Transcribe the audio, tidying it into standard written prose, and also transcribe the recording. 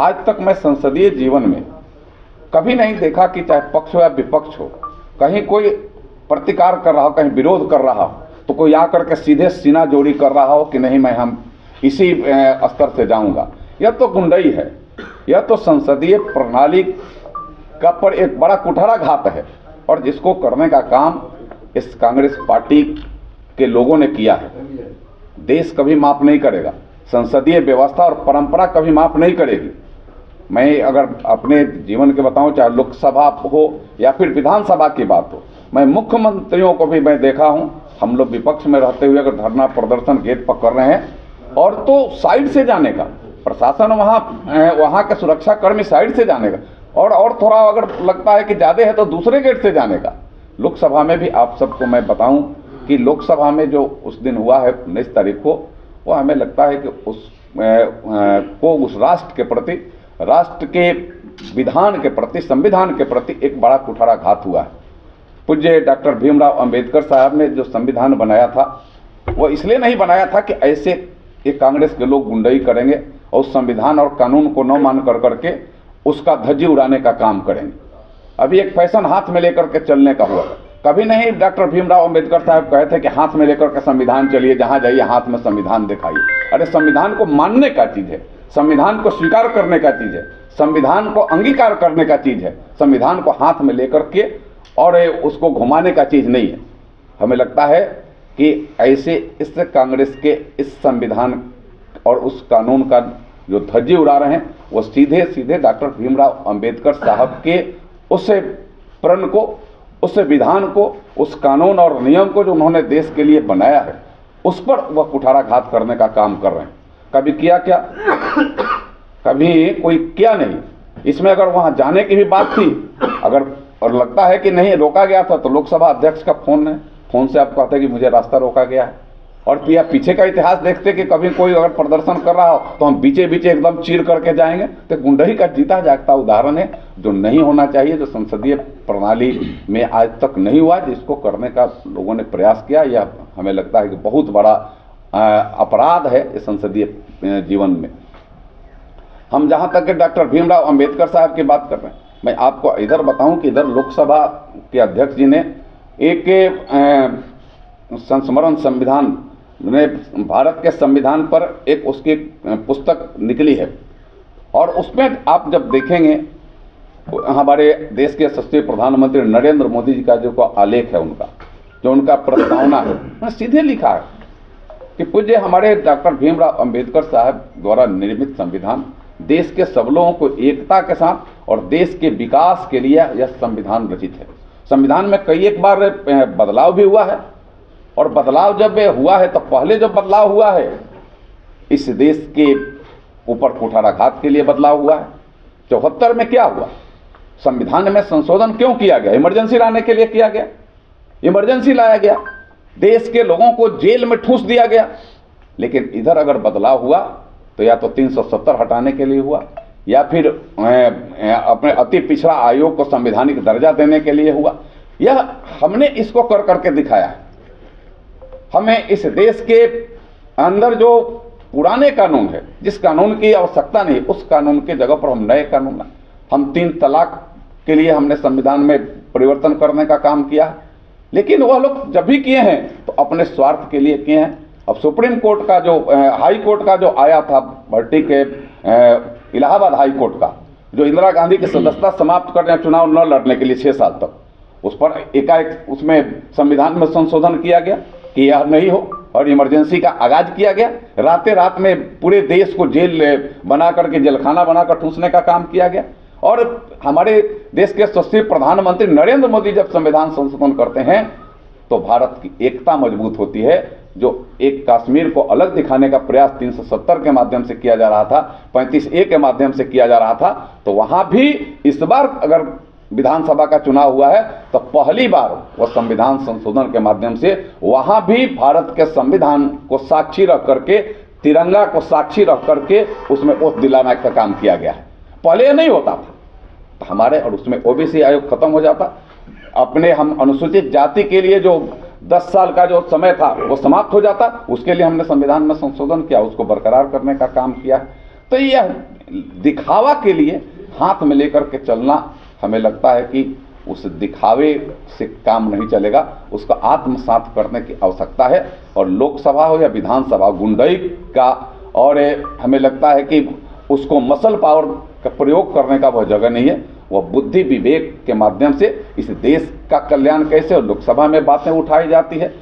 आज तक मैं संसदीय जीवन में कभी नहीं देखा कि चाहे पक्ष हो या विपक्ष हो, कहीं कोई प्रतिकार कर रहा हो, कहीं विरोध कर रहा हो, तो कोई आकर के सीधे सीना जोड़ी कर रहा हो कि नहीं मैं हम इसी स्तर से जाऊंगा। यह तो गुंडई है, यह तो संसदीय प्रणाली का पर एक बड़ा कुठाराघात है, और जिसको करने का काम इस कांग्रेस पार्टी के लोगों ने किया है। देश कभी माफ नहीं करेगा, संसदीय व्यवस्था और परंपरा कभी माफ नहीं करेगी। मैं अगर अपने जीवन के बताऊं, चाहे लोकसभा हो या फिर विधानसभा की बात हो, मैं मुख्यमंत्रियों को भी मैं देखा हूं, हम लोग विपक्ष में रहते हुए अगर धरना प्रदर्शन गेट पर कर रहे हैं, और तो साइड से जाने का, प्रशासन वहाँ के सुरक्षा कर्मी साइड से जाने का, और थोड़ा अगर लगता है कि ज़्यादा है तो दूसरे गेट से जाने का। लोकसभा में भी आप सबको मैं बताऊं कि लोकसभा में जो उस दिन हुआ है 19 तारीख को, वो हमें लगता है कि उस राष्ट्र के प्रति, राष्ट्र के विधान के प्रति, संविधान के प्रति एक बड़ा कुठाराघात हुआ है। पूज्य डॉक्टर भीमराव अंबेडकर साहब ने जो संविधान बनाया था, वो इसलिए नहीं बनाया था कि ऐसे एक कांग्रेस के लोग गुंडई करेंगे और संविधान और कानून को न मान कर करके उसका धज्जी उड़ाने का काम करेंगे। अभी एक फैशन हाथ में लेकर के चलने का हुआ। कभी नहीं डॉक्टर भीमराव अंबेडकर साहब कहे थे कि हाथ में लेकर के संविधान चलिए, जहां जाइए हाथ में संविधान दिखाइए। अरे संविधान को मानने का चीज है, संविधान को स्वीकार करने का चीज है, संविधान को अंगीकार करने का चीज है। संविधान को हाथ में लेकर के और उसको घुमाने का चीज नहीं है। हमें लगता है कि ऐसे इस कांग्रेस के इस संविधान और उस कानून का जो धज्जी उड़ा रहे हैं, वो सीधे सीधे डॉक्टर भीमराव अंबेडकर साहब के उस प्रण को, उस विधान को, उस कानून और नियम को जो उन्होंने देश के लिए बनाया है, उस पर वह कुठाराघात करने का काम कर रहे हैं। कभी किया क्या? कभी कोई किया नहीं। इसमें अगर वहां जाने की भी बात थी, अगर और लगता है कि नहीं रोका गया था, तो लोकसभा अध्यक्ष का फोन है, फोन से आप कहते हैं कि मुझे रास्ता रोका गया है। और फिर पीछे का इतिहास देखते कि कभी कोई अगर प्रदर्शन कर रहा हो तो हम बीचे बीचे एकदम चीर करके जाएंगे। तो गुंडई का जीता जागता उदाहरण है, जो नहीं होना चाहिए, जो संसदीय प्रणाली में आज तक नहीं हुआ, जिसको करने का लोगों ने प्रयास किया। यह हमें लगता है कि बहुत बड़ा अपराध है इस संसदीय जीवन में। हम जहाँ तक के डॉक्टर भीमराव अंबेडकर साहब की बात कर रहे हैं, मैं आपको इधर बताऊं कि इधर लोकसभा के अध्यक्ष जी ने एक संस्मरण संविधान ने भारत के संविधान पर एक उसकी पुस्तक निकली है, और उसमें आप जब देखेंगे हमारे देश के यशस्वी प्रधानमंत्री नरेंद्र मोदी जी का जो आलेख है, उनका जो उनका प्रस्तावना है, सीधे लिखा है कि पूज्य हमारे डॉक्टर भीमराव अंबेडकर साहब द्वारा निर्मित संविधान देश के सब लोगों को एकता के साथ और देश के विकास के लिए यह संविधान रचित है। संविधान में कई एक बार बदलाव भी हुआ है, और बदलाव जब हुआ है तो पहले जो बदलाव हुआ है इस देश के ऊपर कुठाराघात के लिए बदलाव हुआ है। 74 में क्या हुआ? संविधान में संशोधन क्यों किया गया? इमरजेंसी लाने के लिए किया गया। इमरजेंसी लाया गया, देश के लोगों को जेल में ठूंस दिया गया। लेकिन इधर अगर बदलाव हुआ तो या तो 370 हटाने के लिए हुआ, या फिर अपने अति पिछड़ा आयोग को संवैधानिक दर्जा देने के लिए हुआ। यह हमने इसको कर करके दिखाया है। हमें इस देश के अंदर जो पुराने कानून है, जिस कानून की आवश्यकता नहीं, उस कानून के जगह पर हम नए कानून, हम 3 तलाक के लिए हमने संविधान में परिवर्तन करने का काम किया। लेकिन वह लोग जब भी किए हैं तो अपने स्वार्थ के लिए किए हैं। अब सुप्रीम कोर्ट का जो हाई कोर्ट का जो आया था भर्ती के इलाहाबाद हाई कोर्ट का, जो इंदिरा गांधी की सदस्यता समाप्त करने, चुनाव न लड़ने के लिए 6 साल तक, उस पर एकाएक उसमें संविधान में संशोधन किया गया कि यह नहीं हो, और इमरजेंसी का आगाज किया गया। रातें रात में पूरे देश को जेल बना करके, जेलखाना बनाकर ठूंसने का काम किया गया। और हमारे देश के यशस्वी प्रधानमंत्री नरेंद्र मोदी जब संविधान संशोधन करते हैं तो भारत की एकता मजबूत होती है। जो एक कश्मीर को अलग दिखाने का प्रयास 370 के माध्यम से किया जा रहा था, 35A के माध्यम से किया जा रहा था, तो वहां भी इस बार अगर विधानसभा का चुनाव हुआ है तो पहली बार वह संविधान संशोधन के माध्यम से वहां भी भारत के संविधान को साक्षी रख करके, तिरंगा को साक्षी रख करके उसमें ओत दिलाने का काम किया गया है। पहले यह नहीं होता था। तो हमारे और उसमें ओबीसी आयोग खत्म हो जाता, अपने हम अनुसूचित जाति के लिए जो 10 साल का जो समय था वो समाप्त हो जाता। उसके लिए हमने संविधान में संशोधन किया, उसको बरकरार करने का काम किया। तो यह दिखावा के लिए हाथ में लेकर के चलना, हमें लगता है कि उस दिखावे से काम नहीं चलेगा, उसका आत्मसात करने की आवश्यकता है। और लोकसभा हो या विधानसभा, गुंडई का, और हमें लगता है कि उसको मसल पावर का प्रयोग करने का वह जगह नहीं है। वह बुद्धि विवेक के माध्यम से इस देश का कल्याण कैसे, और लोकसभा में बातें उठाई जाती है